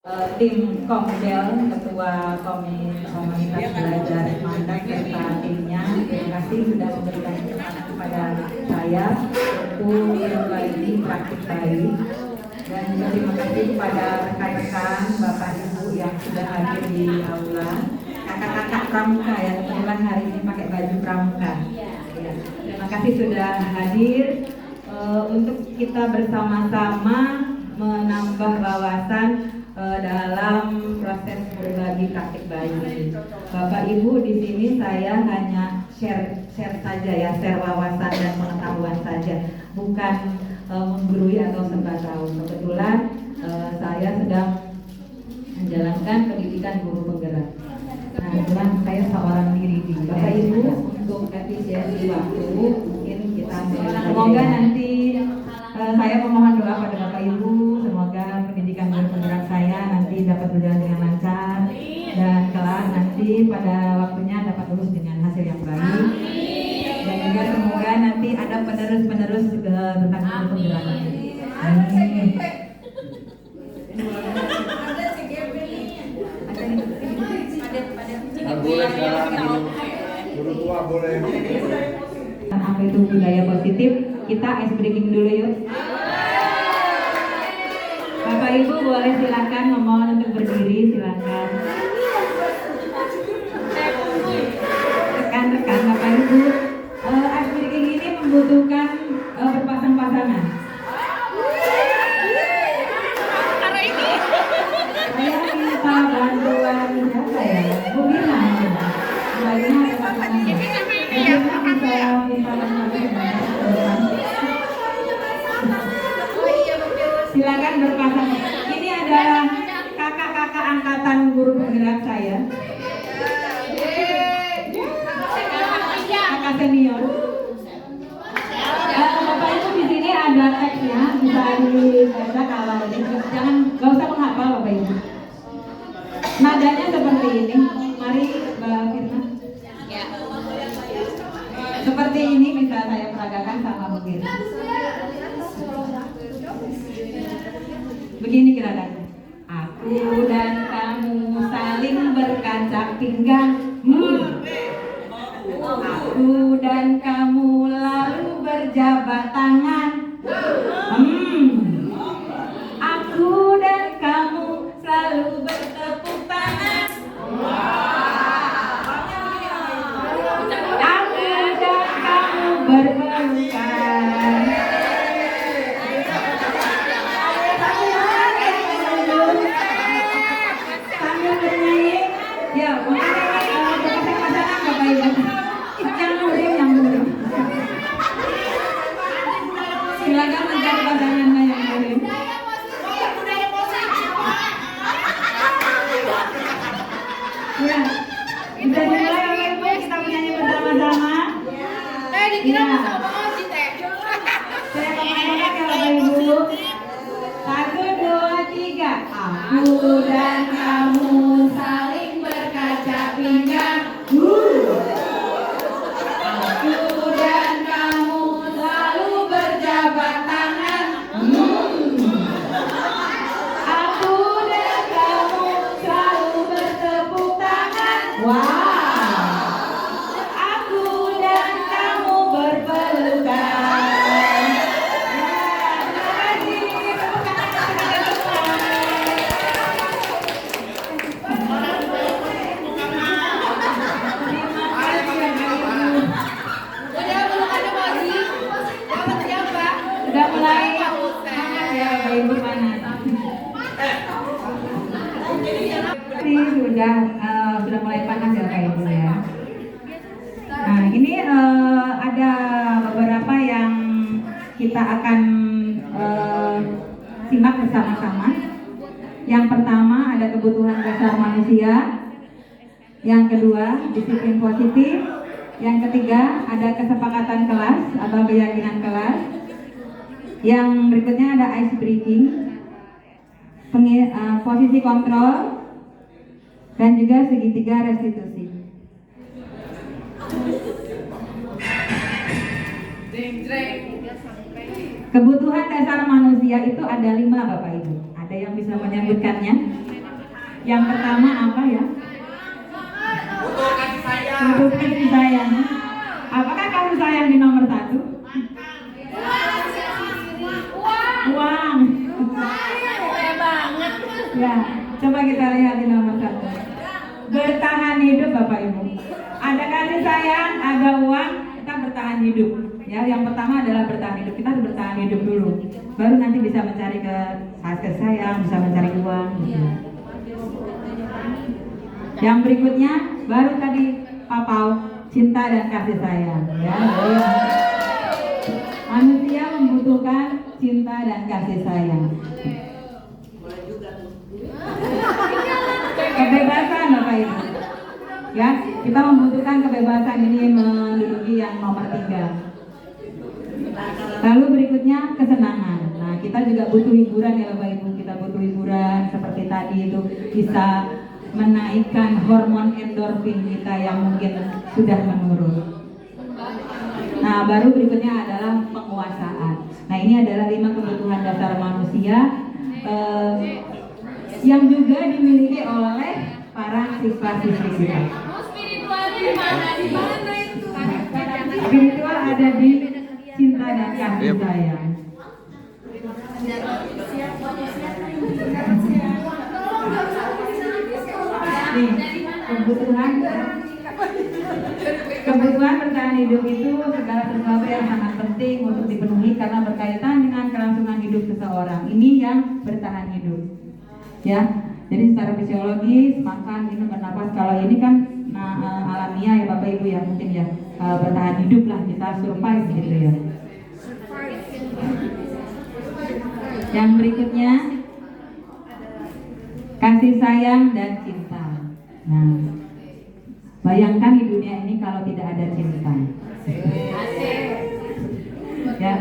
Tim Komdel, Ketua Komunitas Belajar Mandat serta timnya, terima kasih sudah memberikan kesempatan kepada saya untuk berbagi praktik baik, dan juga terima kasih kepada rekan-rekan Bapak Ibu yang sudah hadir di aula, kakak-kakak pramuka yang kebetulan hari ini pakai baju pramuka. Ya, terima kasih sudah hadir untuk kita bersama-sama menambah wawasan dalam proses berbagi praktik baik. Bapak Ibu, di sini saya hanya share saja ya, share wawasan dan pengetahuan saja, bukan menggurui atau serba tahu. Kebetulan saya sedang menjalankan pendidikan guru penggerak. Nah, kebetulan saya seorang diri. Bapak Ibu, untuk efisiensi waktu mungkin kita semoga nanti saya memohon doa pada Bapak Ibu, semoga pendidikan guru penggerak saya nanti dapat berjalan dengan lancar dan kelak nanti pada waktunya dapat lulus dengan hasil yang baik. Dan juga semoga nanti ada penerus-penerus tentang guru penggerak. Amin. Boleh sekarang guru tua boleh. Apa itu budaya positif? Kita ice breaking dulu yuk. Bapak Ibu boleh silakan, memohon untuk berdiri, silakan. Rekan-rekan Bapak Ibu, ice breaking ini membutuhkan berpasang-pasangan. Saya minta bantuan siapa ya? Bu Bina mungkin. Baiknya ada pasangannya. Bagaimana bisa minta bantuan? Silakan berpasangan. Ini adalah kakak-kakak angkatan guru penggerak saya. Kakak senior. Bapak Ibu, di sini ada teksnya, bisa dibaca kalau jangan nggak usah menghafal Bapak Ibu. Nadanya seperti ini. Mari Mbak Firman. Seperti ini bisa saya peragakan sama Bu Firman. Begini kira-kira. Aku dan kamu saling berkaca pinggang. Aku dan kamu lalu berjabat tangan. Aku dan kamu selalu bertepuk tangan. Aku dan kamu berpelukan. Sambil bernyanyi, ya makanya berpasang-pasangan Bapak Ibu. Yang murim. Silakan mencari pasangannya yang murim. Ya, bisa dimulai Bapak Ibu, kita menyanyi bersama-sama. Ya. Saya mengatakan ya Bapak Ibu. 1, 2, 3. Aku dan kamu saling berkaca pinggang. Aku dan kamu selalu berjabat tangan. Aku dan kamu selalu bertepuk tangan. Aku dan kamu berpelukan. Sudah mulai semangat ya Bapak Ibu, mana? Sudah mulai panas ya Bapak Ibu ya. Nah ini ada beberapa yang kita akan simak bersama-sama. Yang pertama ada kebutuhan dasar manusia. Yang kedua disiplin positif. Yang ketiga ada kesepakatan kelas atau keyakinan kelas. Yang berikutnya ada ice breaking, posisi kontrol, dan juga segitiga restitusi. Kebutuhan dasar manusia itu ada 5 Bapak Ibu. Ada yang bisa menyebutkannya? Yang pertama apa ya? Butuh kasih sayang. Butuh kasih sayang. Apakah kasih sayang di nomor 1? Uang. Ya, coba kita lihat di nomor 1. Bertahan hidup Bapak Ibu. Ada kasih sayang, ada uang, kita bertahan hidup. Ya, yang pertama adalah bertahan hidup. Kita harus bertahan hidup dulu. Baru nanti bisa mencari kasih sayang, bisa mencari uang. Gitu. Yang berikutnya baru tadi papau, cinta dan kasih sayang. Ya, manusia membutuhkan cinta dan kasih sayang. Kebebasan Bapak Ibu. Ya, kita membutuhkan kebebasan, ini menduduki yang nomor 3. Lalu berikutnya kesenangan. Nah, kita juga butuh hiburan ya Bapak Ibu. Kita butuh hiburan seperti tadi itu bisa menaikkan hormon endorfin kita yang mungkin sudah menurun. Nah, baru berikutnya adalah penguasaan. Nah, ini adalah 5 kebutuhan dasar manusia yang juga dimiliki oleh para siswa-siswi kita. Spiritual ada di cinta dan kasih sayang. Nih, kebutuhan bertahan hidup itu segala sesuatu yang sangat penting untuk dipenuhi karena berkaitan dengan kelangsungan hidup seseorang. Ini yang bertahan hidup. Ya, jadi secara fisiologis makan, minum, bernafas, kalau ini kan alamiah ya Bapak Ibu ya, mungkin ya bertahan hidup lah, kita survive gitu ya. Yang berikutnya kasih sayang dan cinta. Nah, bayangkan di dunia ini kalau tidak ada cinta. Ya,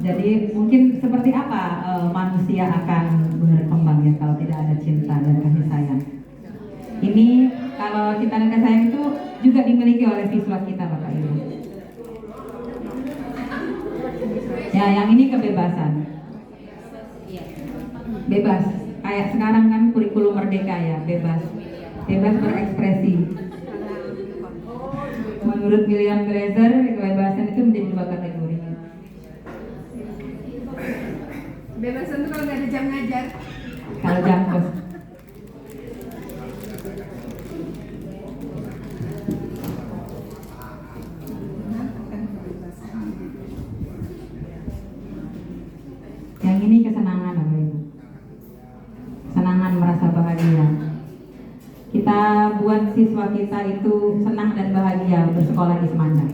jadi mungkin seperti apa manusia akan berkembang ya kalau tidak ada cinta dan kasih sayang. Ini kalau cinta dan kasih sayang itu juga dimiliki oleh siswa kita Bapak Ibu. Ya, yang ini kebebasan. Bebas. Kayak sekarang kan kurikulum merdeka ya, bebas berekspresi. Menurut William Glaser, kebebasan itu menjadi 2 kategori. Bebasan itu kalau nggak ada jam ngajar. Kalau jam kos. Yang ini kesenangan Bapak Ibu. Kesenangan, merasa bahagia. Kita buat siswa kita itu senang dan bahagia bersekolah di Semanda.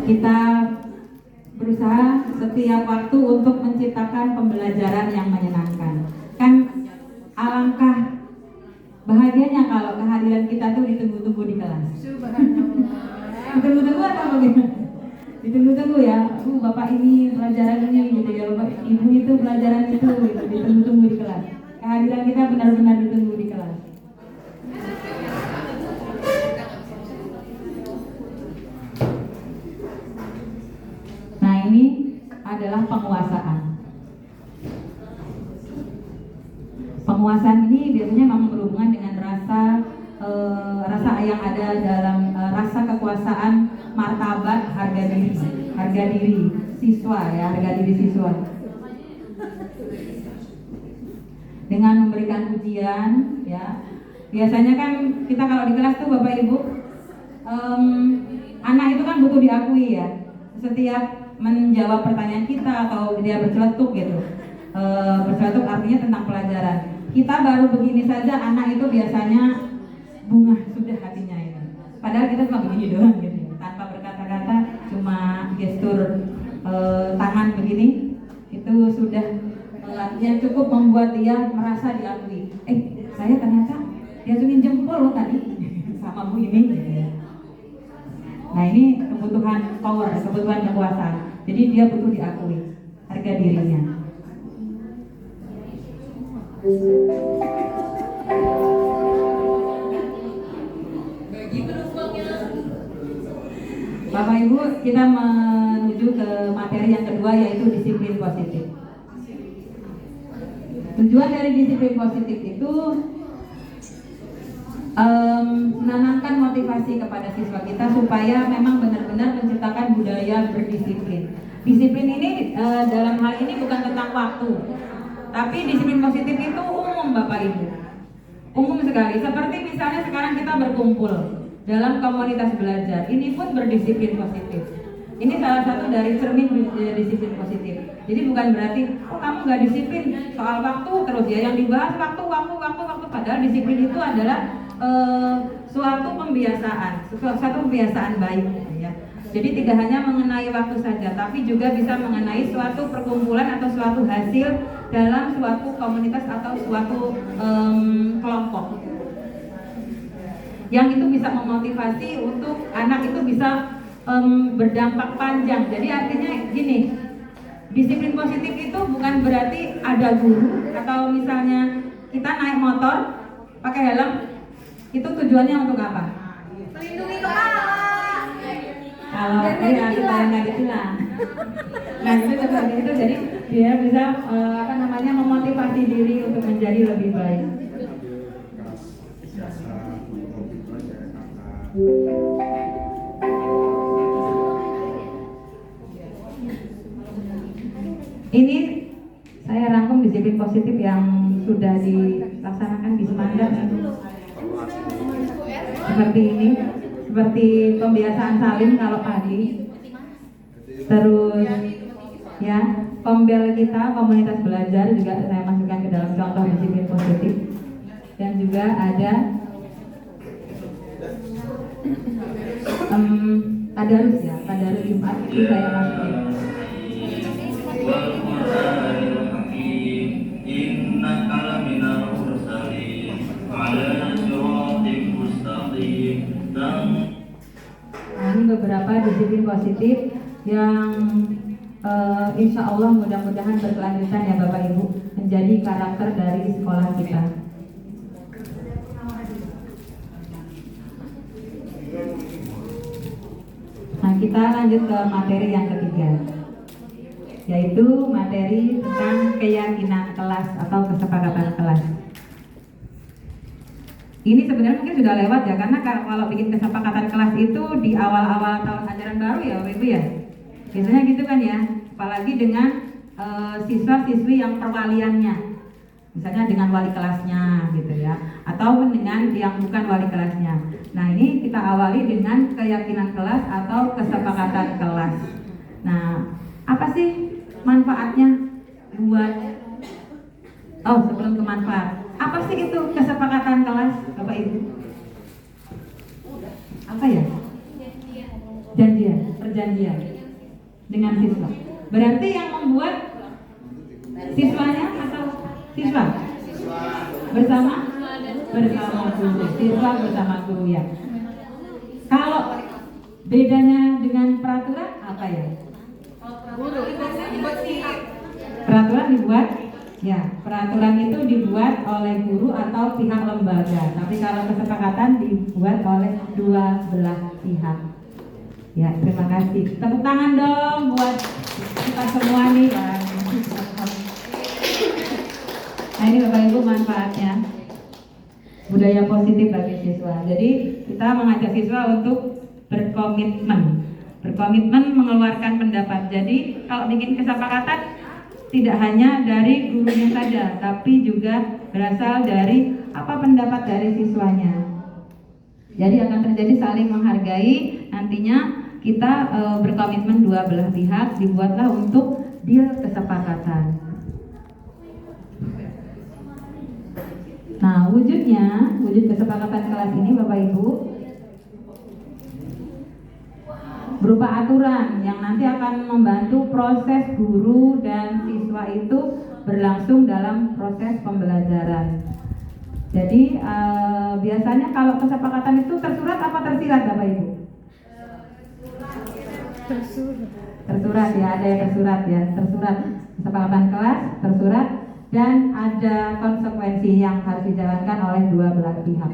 Kita berusaha setiap waktu untuk menciptakan pembelajaran yang menyenangkan. Kan alangkah bahagianya kalau kehadiran kita tuh ditunggu-tunggu di kelas. Ditunggu-tunggu atau bagaimana? Ditunggu-tunggu ya, Bapak ini pelajaran ini gitu ya, Bapak Ibu itu pelajaran itu gitu, ditunggu-tunggu di kelas. Kehadiran kita benar-benar ditunggu di kelas. Nah, ini adalah penguasaan. Penguasaan ini biasanya memang berhubungan dengan rasa yang ada dalam rasa kekuasaan, martabat, harga diri siswa ya, harga diri siswa. Dengan memberikan pujian ya. Biasanya kan kita kalau di kelas tuh Bapak Ibu, anak itu kan butuh diakui ya. Setiap menjawab pertanyaan kita atau dia berceletuk gitu. Berceletuk artinya tentang pelajaran. Kita baru begini saja anak itu biasanya bunga sudah hatinya itu. Padahal kita cuma begini doang gitu, tanpa berkata-kata, cuma gestur tangan begini, itu sudah yang cukup membuat dia merasa diakui. Saya ternyata diacungin jempol loh tadi sama Bu ini. Nah, ini kebutuhan power, kebutuhan kekuasaan. Jadi dia butuh diakui, harga dirinya. Bapak Ibu, kita menuju ke materi yang kedua, yaitu disiplin positif. Tujuan dari disiplin positif itu menanamkan motivasi kepada siswa kita supaya memang benar-benar menciptakan budaya berdisiplin. Disiplin ini dalam hal ini bukan tentang waktu, tapi disiplin positif itu umum Bapak Ibu, umum sekali. Seperti misalnya sekarang kita berkumpul dalam komunitas belajar, ini pun berdisiplin positif. Ini salah satu dari cermin disiplin positif. Jadi bukan berarti kamu nggak disiplin soal waktu terus ya, yang dibahas waktu. Padahal disiplin itu adalah suatu kebiasaan baik ya. Jadi tidak hanya mengenai waktu saja, tapi juga bisa mengenai suatu perkumpulan atau suatu hasil dalam suatu komunitas atau suatu kelompok. Yang itu bisa memotivasi untuk anak itu bisa berdampak panjang. Jadi artinya gini, disiplin positif itu bukan berarti ada guru atau misalnya kita naik motor pakai helm, itu tujuannya untuk apa? Melindungi kepala. Kalau kita nggak ditilang. Nah itu seperti itu, jadi dia bisa memotivasi diri untuk menjadi lebih baik. Ini saya rangkum disiplin positif yang sudah dilaksanakan di Semanda. Seperti ini, seperti pembiasaan salim kalau pagi. Terus ya, pembel kita komunitas belajar juga saya masukkan ke dalam contoh disiplin positif. Dan juga ada tadarus ya, tadarus Jumat itu saya masukin. Nah, ini beberapa disiplin positif yang insya Allah mudah-mudahan berkelanjutan ya Bapak Ibu, menjadi karakter dari sekolah kita. Nah, kita lanjut ke materi yang ketiga, yaitu materi tentang keyakinan kelas atau kesepakatan kelas. Ini sebenarnya mungkin sudah lewat ya, karena kalau bikin kesepakatan kelas itu di awal-awal tahun ajaran baru ya Bapak Ibu ya. Biasanya gitu kan ya, apalagi dengan siswa-siswi yang perwaliannya, misalnya dengan wali kelasnya gitu ya, atau dengan yang bukan wali kelasnya. Nah ini kita awali dengan keyakinan kelas atau kesepakatan kelas. Nah apa sih manfaatnya buat sebelum ke manfaat, apa sih itu kesepakatan kelas Bapak Ibu? Apa ya? Perjanjian dengan siswa. Berarti yang membuat siswanya atau siswa? Bersama guru. Siswa bersama guru ya. Kalau bedanya dengan peraturan apa ya? Peraturan dibuat ya, peraturan itu dibuat oleh guru atau pihak lembaga. Tapi kalau kesepakatan dibuat oleh dua belah pihak. Ya, terima kasih. Tepuk tangan dong buat kita semua nih ya. Nah ini Bapak Ibu manfaatnya budaya positif bagi siswa. Jadi kita mengajak siswa untuk berkomitmen mengeluarkan pendapat. Jadi kalau bikin kesepakatan tidak hanya dari gurunya saja, tapi juga berasal dari apa pendapat dari siswanya. Jadi akan terjadi saling menghargai. Nantinya kita berkomitmen dua belah pihak, dibuatlah untuk deal kesepakatan. Nah, wujud kesepakatan kelas ini Bapak Ibu berupa aturan yang nanti akan membantu proses guru dan siswa itu berlangsung dalam proses pembelajaran. Jadi biasanya kalau kesepakatan itu tersurat apa tersirat Bapak Ibu? Tersurat ya, ada yang tersurat ya, tersurat kesepakatan kelas, tersurat, dan ada konsekuensi yang harus dijalankan oleh dua belah pihak.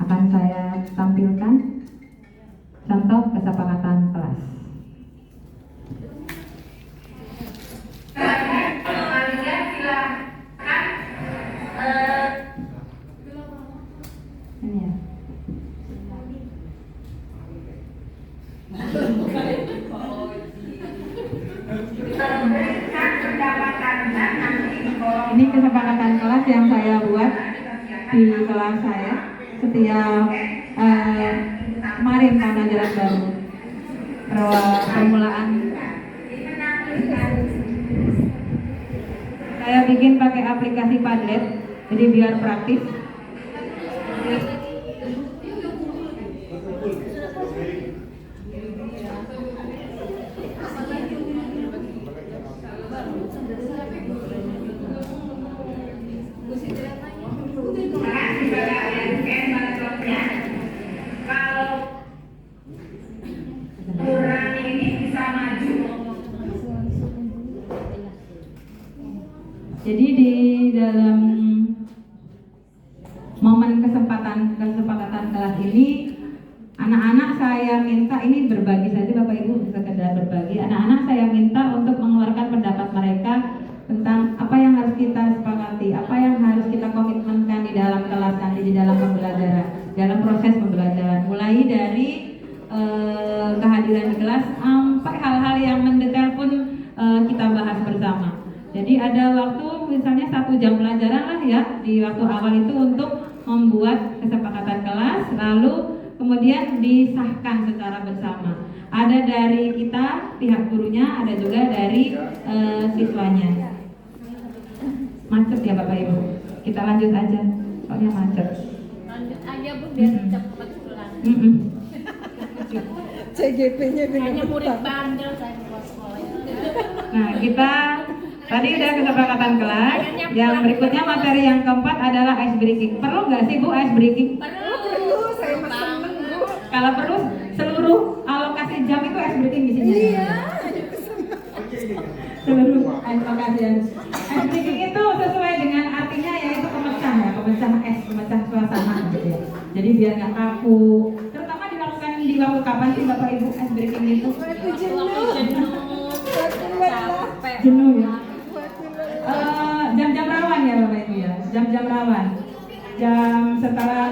Akan saya tampilkan contoh kesepakatan kelas. Ini kesepakatan kelas yang saya buat di kelas saya setiap kemarin pembelajaran baru permulaan. Saya bikin pakai aplikasi Padlet, jadi biar praktis. Jadi di dalam momen kesempatan kelas ini, anak-anak saya minta, ini berbagi saja Bapak Ibu, sekedar berbagi. Anak-anak saya minta untuk mengeluarkan pendapat mereka tentang apa yang harus kita sepakati, apa yang harus kita komitmenkan di dalam kelas nanti, di dalam pembelajaran, dalam proses pembelajaran, mulai dari kehadiran di kelas sampai hal-hal yang mendetail pun kita bahas bersama. Jadi ada waktu misalnya 1 jam pelajaran lah ya di waktu awal itu untuk membuat kesepakatan kelas, lalu kemudian disahkan secara bersama. Ada dari kita pihak gurunya, ada juga dari siswanya. Macet ya Bapak Ibu. Kita lanjut aja, soalnya macet. Lanjut aja Bu biar cepat pulang. CGP-nya Hanya murid bandel saya ke sekolah. Nah, kita tadi udah kesepakatan kelas. Yang berikutnya materi yang keempat adalah ice breaking. Perlu nggak sih Bu ice breaking? Perlu, saya mah seneng Bu. Kalau perlu seluruh alokasi jam itu ice breaking di sini. Iya. Seluruh alokasi. Ice breaking itu sesuai dengan artinya yaitu pemecah ya, pemecah es, pemecah suasana gitu ya. Jadi biar nggak kaku. Terutama dilakukan di waktu kapan sih Bapak Ibu ice breaking itu? Waktu jenuh. Capek. Jenuh ya. Jam-jam rawan ya Bapak Ibu ya, jam-jam rawan, jam setelah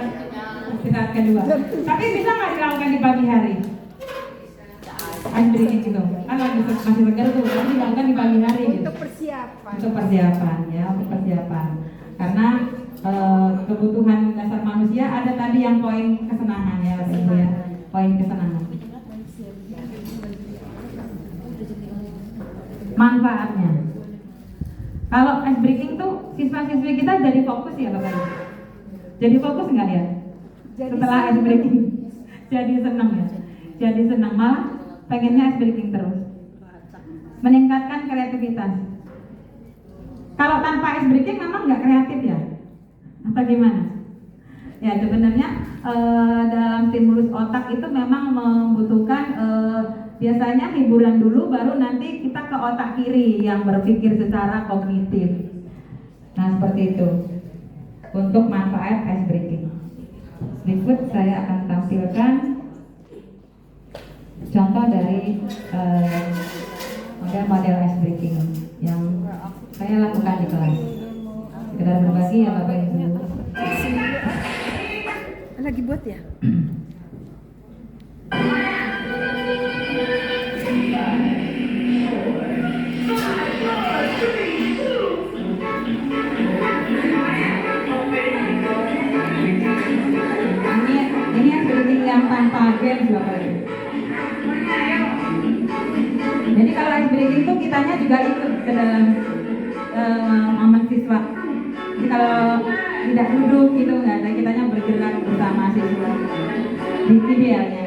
istirahat kedua. Tapi bisa nggak dilakukan di pagi hari? Ice breaking itu, kan masih segar tuh, tapi dilakukan di pagi hari gitu. Untuk persiapan. Untuk persiapan ya, untuk persiapan. Karena kebutuhan dasar manusia ada tadi yang poin kesenangan ya Bapak Ibu ya, poin kesenangan. Manfaatnya. Kalau ice breaking tuh siswa-siswi kita jadi fokus ya Bapak Ibu. Jadi fokus nggak ya? Setelah ice breaking, jadi senang ya. Jadi senang, malah pengennya ice breaking terus. Meningkatkan kreativitas. Kalau tanpa ice breaking memang nggak kreatif ya? Atau gimana? Ya sebenarnya dalam stimulus otak itu memang membutuhkan biasanya hiburan dulu, baru nanti kita ke otak kiri yang berpikir secara kognitif. Nah seperti itu untuk manfaat ice breaking. Berikut saya akan tampilkan contoh dari model-model ice breaking yang saya lakukan di kelas. Sekedar berbagi ya Bapak Ibu. Lagi buat ya? Ini ice breaking yang tanpa game Bapak Ibu. Jadi kalau ice breaking itu kitanya juga ikut ke dalam momen siswa. Jadi kalau tidak duduk gitu nggak ada, kitanya bergerak bersama siswa di idealnya.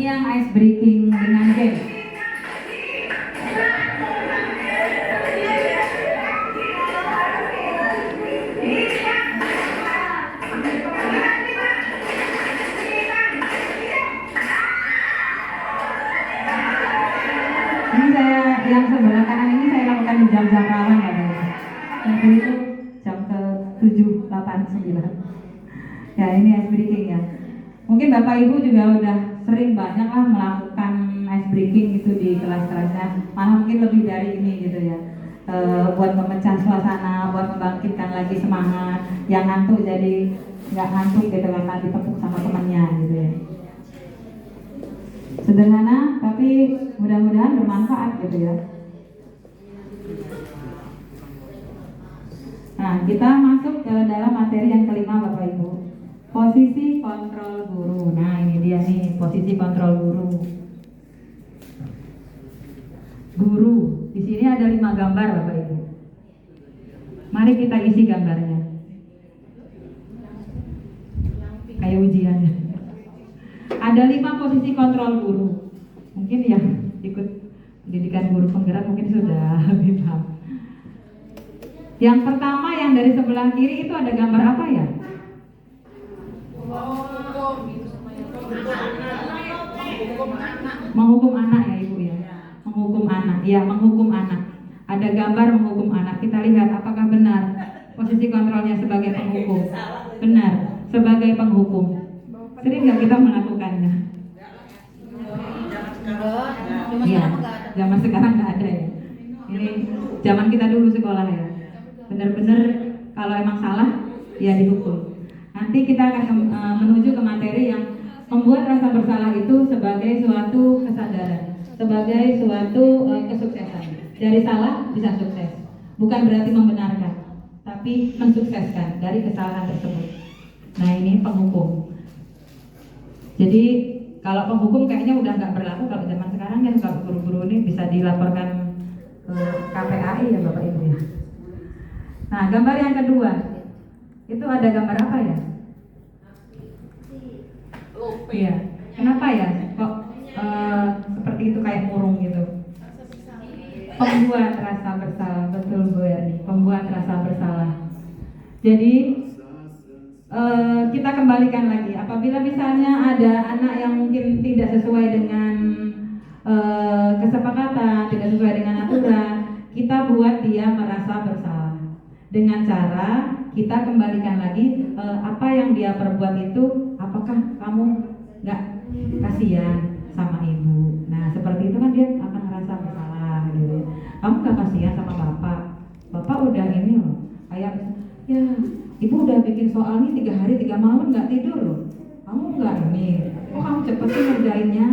yang ice breaking dengan game. Ini saya yang sebelah kanan ini saya lakukan di jam-jam rawan ya guys. Yang dulu itu jam ke 7, 8, 9. Ya ini ice breaking ya. Mungkin Bapak Ibu juga udah sering banyak lah melakukan ice breaking itu di kelas-kelasnya. Malah mungkin lebih dari ini gitu ya. Buat memecah suasana, buat membangkitkan lagi semangat. Yang ngantuk jadi nggak ngantuk gitu karena ditepuk sama temannya gitu ya. Sederhana tapi mudah-mudahan bermanfaat gitu ya. Nah, kita masuk ke dalam materi yang kelima Bapak Ibu. Posisi kontrol guru. Nah, ini dia nih posisi kontrol guru. Guru. Di sini ada 5 gambar Bapak Ibu. Mari kita isi gambarnya. Kayak ujiannya. Ada 5 posisi kontrol guru. Mungkin yang ikut pendidikan guru penggerak mungkin sudah paham. Yang pertama yang dari sebelah kiri itu ada gambar apa ya? Menghukum anak ya Ibu ya. Menghukum anak. Ya, menghukum anak. Ada gambar menghukum anak. Kita lihat apakah benar posisi kontrolnya sebagai penghukum. Benar, sebagai penghukum. Sering nggak kita melakukannya? Iya, zaman sekarang nggak ada ya. Ini zaman kita dulu sekolah ya. Benar-benar kalau emang salah ya dihukum. Nanti kita akan menuju ke materi yang membuat rasa bersalah itu sebagai suatu kesadaran, sebagai suatu kesuksesan. Dari salah bisa sukses. Bukan berarti membenarkan, tapi mensukseskan dari kesalahan tersebut. Nah ini penghukum. Jadi kalau penghukum kayaknya udah nggak berlaku kalau zaman sekarang ya. Kalau guru-guru ini bisa dilaporkan ke KPAI ya Bapak Ibu ya. Nah gambar yang kedua itu ada gambar apa ya? Iya. Kenapa ya kok seperti itu kayak murung gitu? Pembuat rasa bersalah, betul Bu Erni. Pembuat rasa bersalah. Jadi kita kembalikan lagi. Apabila misalnya ada anak yang mungkin tidak sesuai dengan kesepakatan, tidak sesuai dengan aturan, kita buat dia merasa bersalah dengan cara kita kembalikan lagi apa yang dia perbuat itu. Apakah kamu nggak kasihan sama ibu? Nah seperti itu kan dia akan merasa bersalah gitu. Kamu nggak kasihan sama bapak? Bapak udah ini loh, kayak ya ibu udah bikin soal ini 3 hari 3 malam nggak tidur loh. Kamu nggak ini? Kok kamu cepet sih ngerjainnya?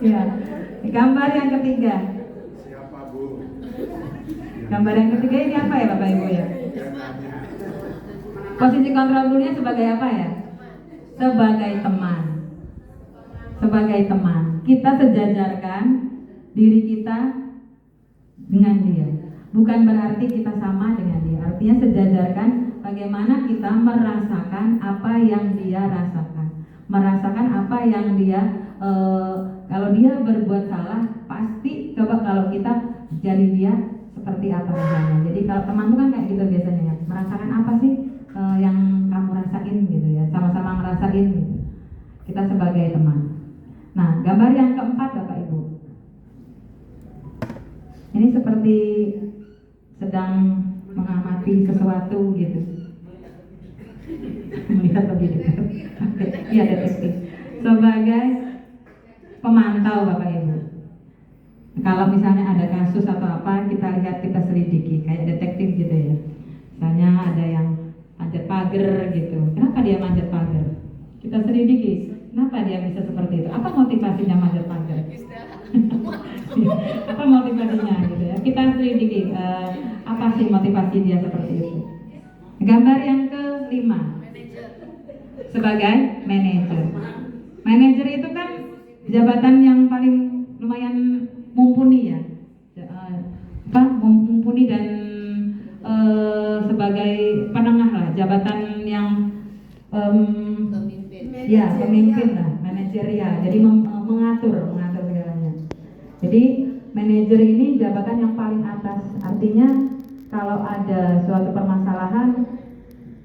Ya, gambar yang ketiga. Siapa Bu? Gambar yang ketiga ini apa ya Bapak Ibu ya? Posisi kontrol gurunya sebagai apa ya? Sebagai teman. Sebagai teman. Kita sejajarkan diri kita dengan dia. Bukan berarti kita sama dengan dia. Artinya sejajarkan bagaimana kita merasakan apa yang dia rasakan. Merasakan apa yang dia kalau dia berbuat salah, pasti coba kalau kita jadi dia seperti apa rasanya. Jadi kalau temanmu kan kayak gitu biasanya ya. Merasakan apa sih yang kamu rasain gitu ya. Sama-sama ngerasain gitu. Kita sebagai teman. Nah, gambar yang keempat Bapak Ibu. Ini seperti sedang mengamati sesuatu gitu. Melihat lebih dekat. Iya detektif. Sebagai pemantau Bapak Ibu. Kalau misalnya ada kasus atau apa, kita lihat, kita selidiki kayak detektif gitu ya. Misalnya ada yang manjat pagar gitu. Kenapa dia manjat pagar? Kita selidiki. Kenapa dia bisa seperti itu? Apa motivasinya manjat pagar? Apa motivasinya gitu ya? Kita selidiki apa sih motivasi dia seperti itu. Gambar yang kelima. Sebagai manajer. Manajer itu kan jabatan yang paling lumayan mumpuni ya. Mumpuni dan sebagai penengah lah. jabatan yang ya pemimpin lah, manajerial. Jadi mengatur segalanya. Jadi manajer ini jabatan yang paling atas. Artinya kalau ada suatu permasalahan,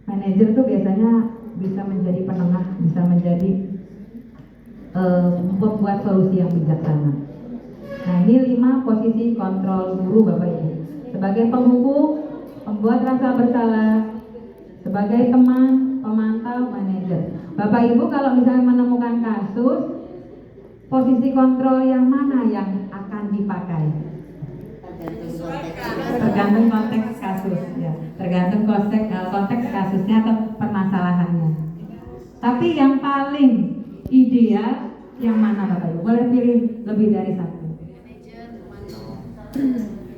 manajer tuh biasanya bisa menjadi penengah, bisa menjadi membuat solusi yang bijaksana. Nah, ini 5 posisi kontrol guru Bapak Ibu. Sebagai penghukum, pembuat rasa bersalah, sebagai teman, pemantau, manajer. Bapak Ibu kalau misalnya menemukan kasus, posisi kontrol yang mana yang akan dipakai? Tergantung konteks kasus, ya. Tergantung konteks kasusnya atau permasalahannya. Tapi yang paling ideal yang mana Bapak Ibu? Boleh pilih lebih dari satu.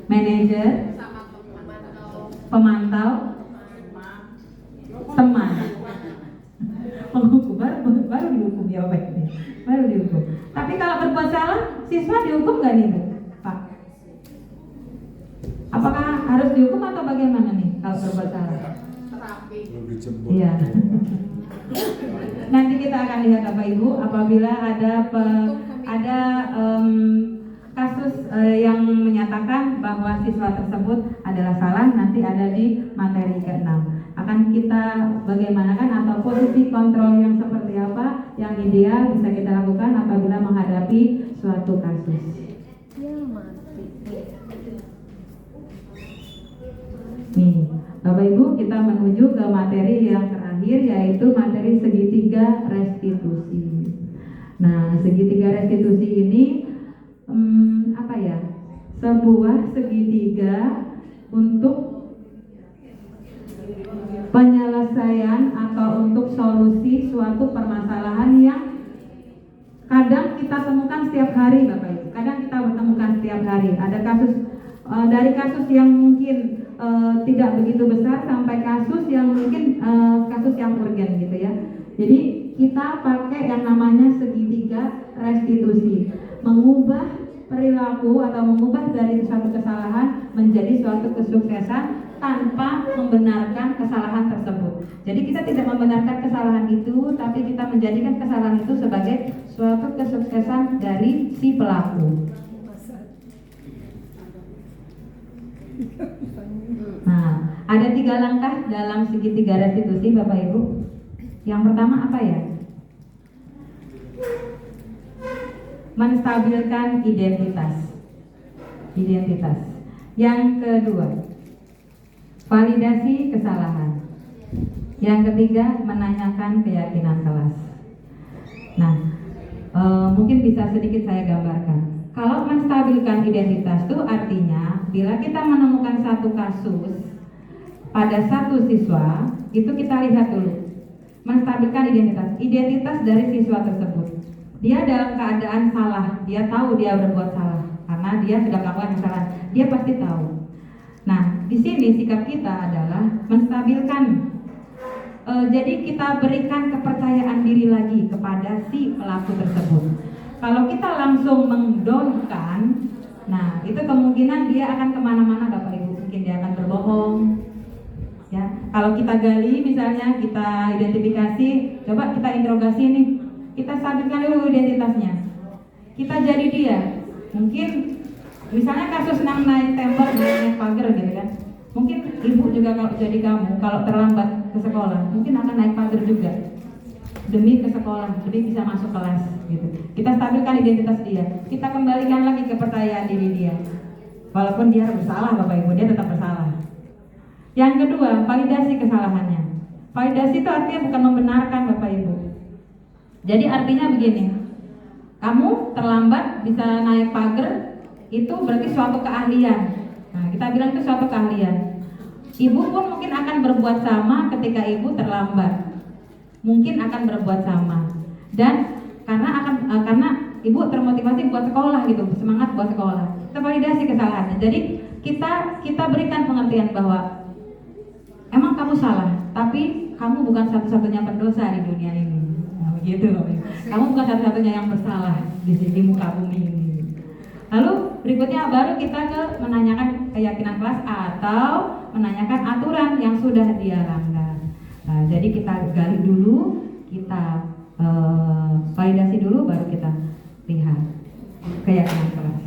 Manajer, pemantau, teman, penghukum. Baru dihukum ya Bapak Ibu. Baru dihukum. Tapi kalau berbuat salah, siswa dihukum nggak nih Bu? Pak? Apakah harus dihukum atau bagaimana nih kalau berbuat salah? Iya. Nanti kita akan lihat Bapak Ibu apabila ada kasus yang menyatakan bahwa siswa tersebut adalah salah, nanti ada di materi ke-6. Akan kita bagaimanakan atau posisi kontrol yang seperti apa yang ideal bisa kita lakukan apabila menghadapi suatu kasus. Nih, Bapak Ibu, kita menuju ke materi yang terakhir, yaitu materi segitiga restitusi. Nah, segitiga restitusi ini apa ya? Sebuah segitiga untuk penyelesaian atau untuk solusi suatu permasalahan yang kadang kita temukan setiap hari, Bapak Ibu. Kadang kita temukan setiap hari. Ada kasus dari kasus yang mungkin tidak begitu besar sampai kasus yang mungkin kasus yang urgen gitu ya. Jadi kita pakai yang namanya segitiga restitusi, mengubah perilaku atau mengubah dari suatu kesalahan menjadi suatu kesuksesan tanpa membenarkan kesalahan tersebut. Jadi kita tidak membenarkan kesalahan itu, tapi kita menjadikan kesalahan itu sebagai suatu kesuksesan dari si pelaku. Nah, ada 3 langkah dalam segitiga restitusi Bapak Ibu. Yang pertama apa ya? Menstabilkan identitas. Yang kedua, validasi kesalahan. Yang ketiga, menanyakan keyakinan kelas. Nah, mungkin bisa sedikit saya gambarkan. Kalau menstabilkan identitas itu artinya bila kita menemukan satu kasus pada satu siswa, itu kita lihat dulu. Menstabilkan identitas dari siswa tersebut. Dia dalam keadaan salah, dia tahu dia berbuat salah karena dia sudah melakukan kesalahan, dia pasti tahu. Nah, di sini sikap kita adalah menstabilkan. Jadi kita berikan kepercayaan diri lagi kepada si pelaku tersebut. Kalau kita langsung mengdownkan, nah itu kemungkinan dia akan kemana-mana Bapak Ibu. Mungkin dia akan berbohong. Ya, kalau kita gali misalnya, kita identifikasi, coba kita interogasi nih. Kita stabilkan dulu identitasnya. Kita jadi dia. Mungkin misalnya kasus naik tembok naik pagar gitu kan. Mungkin ibu juga kalau jadi kamu, kalau terlambat ke sekolah, mungkin akan naik pagar juga demi ke sekolah, demi bisa masuk kelas gitu. Kita stabilkan identitas dia. Kita kembalikan lagi kepercayaan diri dia. Walaupun dia bersalah Bapak Ibu, dia tetap bersalah. Yang kedua, validasi kesalahannya. Validasi itu artinya bukan membenarkan Bapak Ibu. Jadi artinya begini, kamu terlambat bisa naik pagar, itu berarti suatu keahlian. Nah, kita bilang itu suatu keahlian. Ibu pun mungkin akan berbuat sama ketika ibu terlambat. Mungkin akan berbuat sama. Dan karena ibu termotivasi buat sekolah gitu, semangat buat sekolah. Kita validasi kesalahannya. Jadi kita berikan pengertian bahwa emang kamu salah, tapi kamu bukan satu-satunya pendosa di dunia ini. Begitu, kamu bukan satu-satunya yang bersalah di muka bumi ini. Lalu berikutnya baru kita ke menanyakan keyakinan kelas atau menanyakan aturan yang sudah dia langgar. jadi kita gali dulu, kita validasi dulu, baru kita lihat keyakinan kelas.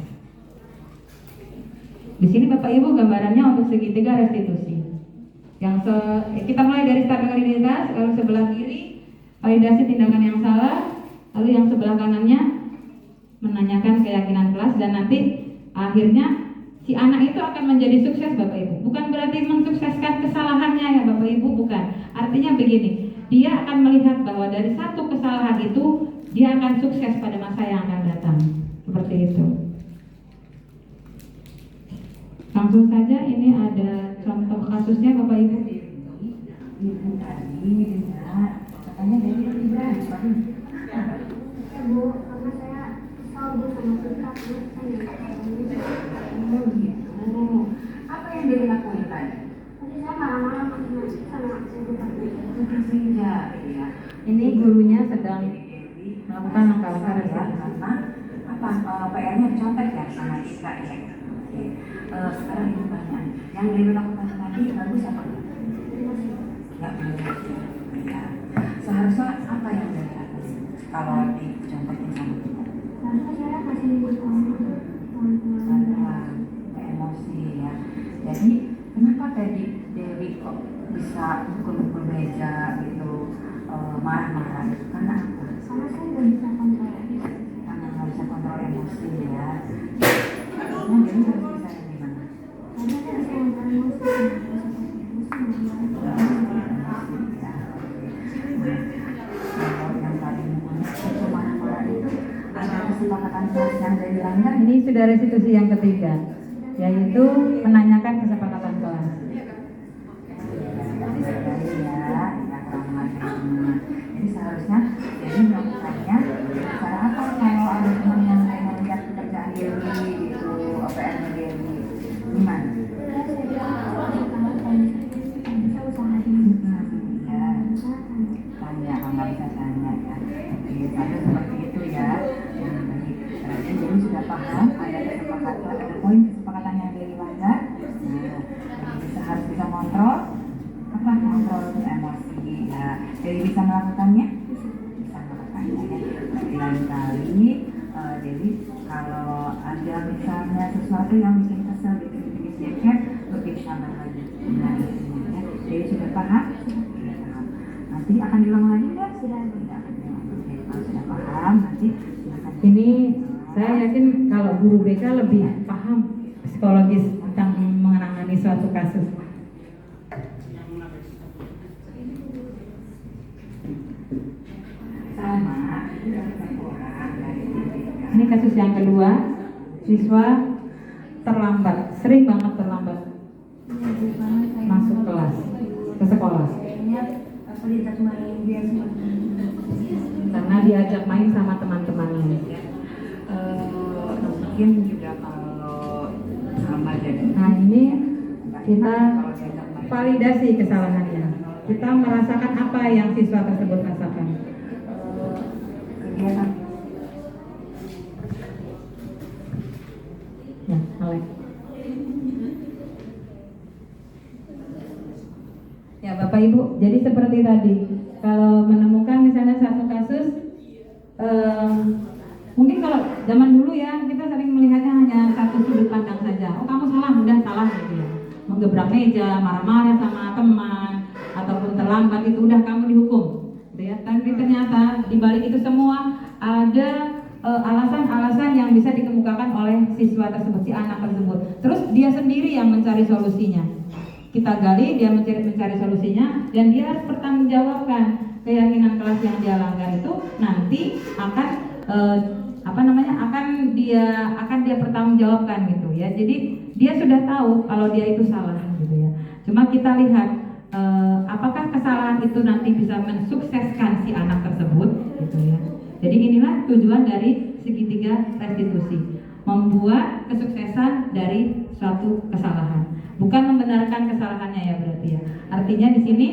Di sini Bapak Ibu gambarannya untuk segitiga restitusi. Kita mulai dari start validitas, lalu sebelah kiri validasi tindakan yang salah, lalu yang sebelah kanannya menanyakan keyakinan kelas, dan nanti akhirnya si anak itu akan menjadi sukses Bapak Ibu. Bukan berarti mensukseskan kesalahannya ya Bapak Ibu, bukan. Artinya begini, dia akan melihat bahwa dari satu kesalahan itu dia akan sukses pada masa yang akan datang. Seperti itu. Langsung saja, ini ada contoh kasusnya Bapak Ibu. Katanya dari Ibrahim, Bu, karena saya saldo sama sikap, apa yang dia lakukan tadi? Tadi saya marah-marah sama Ya, ini gurunya sedang melakukan langkah-langkah karena apa PR-nya contek ya sama Ika ya. Sekarang ini pertanyaan, yang dia lakukan tadi bagus apa enggak? Enggak bagus. Ya. Seharusnya apa yang dia lakukan kalau dicontekin sama kita? Seharusnya saya kasih emosi ya. Jadi kenapa tadi Dewi kok bisa pukul-pukul meja gitu, marah-marah? Karena apa? Karena saya nggak bisa kontrol emosi. Karena nggak bisa kontrol emosi ya. Nah, jadi harus bisa yang gimana? Karena saya bisa kontrol emosi. Kalau yang paling itu marah-marah itu ada kesepakatan kelas yang dari langgar. Ini sudah restitusi yang ketiga, yaitu menanyakan kesepakatan kelas. Jadi seharusnya jadi melakukannya cara apa kalau ada teman yang melihat pekerjaan Dewi gitu, OPM Dewi gimana? Tanya, kalau nggak bisa tanya ya. Oke, ada seperti itu ya. Baik, berarti jadi sudah paham ada kesepakatan, ada poin kesepakatan yang dari langgar. Nah, bisa harus bisa kontrol apa kontrol emosi ya. Jadi bisa melakukannya, bisa melakukannya ya. Berarti lain kali jadi kalau ada misalnya sesuatu yang bikin kesel, bikin jengkel, lebih sabar lagi. Nah, ya. Jadi sudah paham? Sudah paham. Nanti akan diulang lagi nggak? Sudah akan diulang. Oke, kalau sudah paham nanti silakan. Ini saya yakin kalau guru BK lebih paham psikologis tentang menangani suatu kasus. Sama. Ini kasus yang kedua, siswa terlambat, sering banget terlambat masuk kelas, ke sekolah. Karena diajak main sama teman-temannya. Mungkin juga kalau sama jadi. Nah, ini kita validasi kesalahannya. Kita merasakan apa yang siswa tersebut rasakan. Kegiatan. Ya, Alex. Ya, Bapak Ibu, jadi seperti tadi, kalau menemukan misalnya satu kasus, mungkin kalau zaman dulu ya kita sering melihatnya hanya satu sudut pandang saja. Oh, kamu salah, udah salah gitu ya. Menggebrak meja, marah-marah sama teman, ataupun terlambat itu udah kamu dihukum, gitu ya. Tapi ternyata di balik itu semua ada alasan-alasan yang bisa dikemukakan oleh siswa tersebut, si anak tersebut. Terus dia sendiri yang mencari solusinya. Kita gali, dia mencari solusinya, dan dia harus bertanggungjawabkan keyakinan kelas yang dia langgar itu nanti akan akan dia pertanggungjawabkan gitu ya. Jadi dia sudah tahu kalau dia itu salah gitu ya. Cuma kita lihat apakah kesalahan itu nanti bisa mensukseskan si anak tersebut gitu ya. Jadi inilah tujuan dari segitiga restitusi, membuat kesuksesan dari suatu kesalahan, bukan membenarkan kesalahannya ya berarti ya. Artinya di sini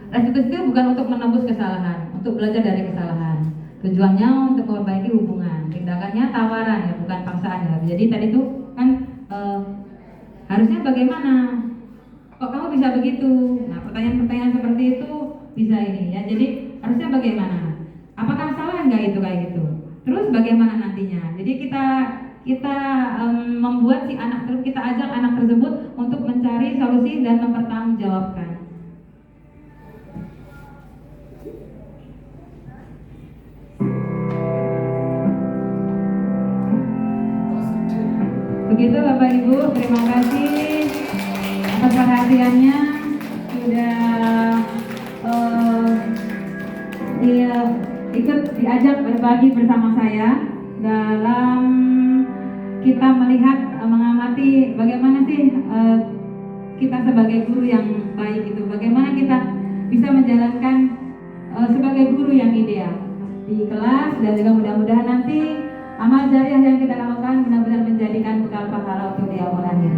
restitusi itu bukan untuk menebus kesalahan, untuk belajar dari kesalahan. Tujuannya untuk memperbaiki hubungan, tindakannya tawaran ya, bukan paksaan ya. Jadi tadi itu kan harusnya bagaimana? Kok kamu bisa begitu? Nah, pertanyaan-pertanyaan seperti itu bisa ini ya. Jadi harusnya bagaimana? Apakah salah nggak itu kayak gitu? Terus bagaimana nantinya? Jadi kita membuat si anak, kita ajak anak tersebut untuk mencari solusi dan mempertanggungjawabkan. Begitu Bapak Ibu, terima kasih atas perhatiannya. Sudah dia ikut diajak berbagi bersama saya dalam kita melihat mengamati bagaimana sih kita sebagai guru yang baik itu, bagaimana kita bisa menjalankan sebagai guru yang ideal di kelas, dan juga mudah-mudahan nanti amal jariah yang kita lakukan benar-benar menjadikan bekal pahala untuk di yaumul akhir.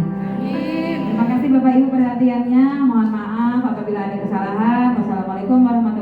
Terima kasih Bapak Ibu perhatiannya. Mohon maaf apabila ada kesalahan. Wassalamualaikum warahmatullahi wabarakatuh.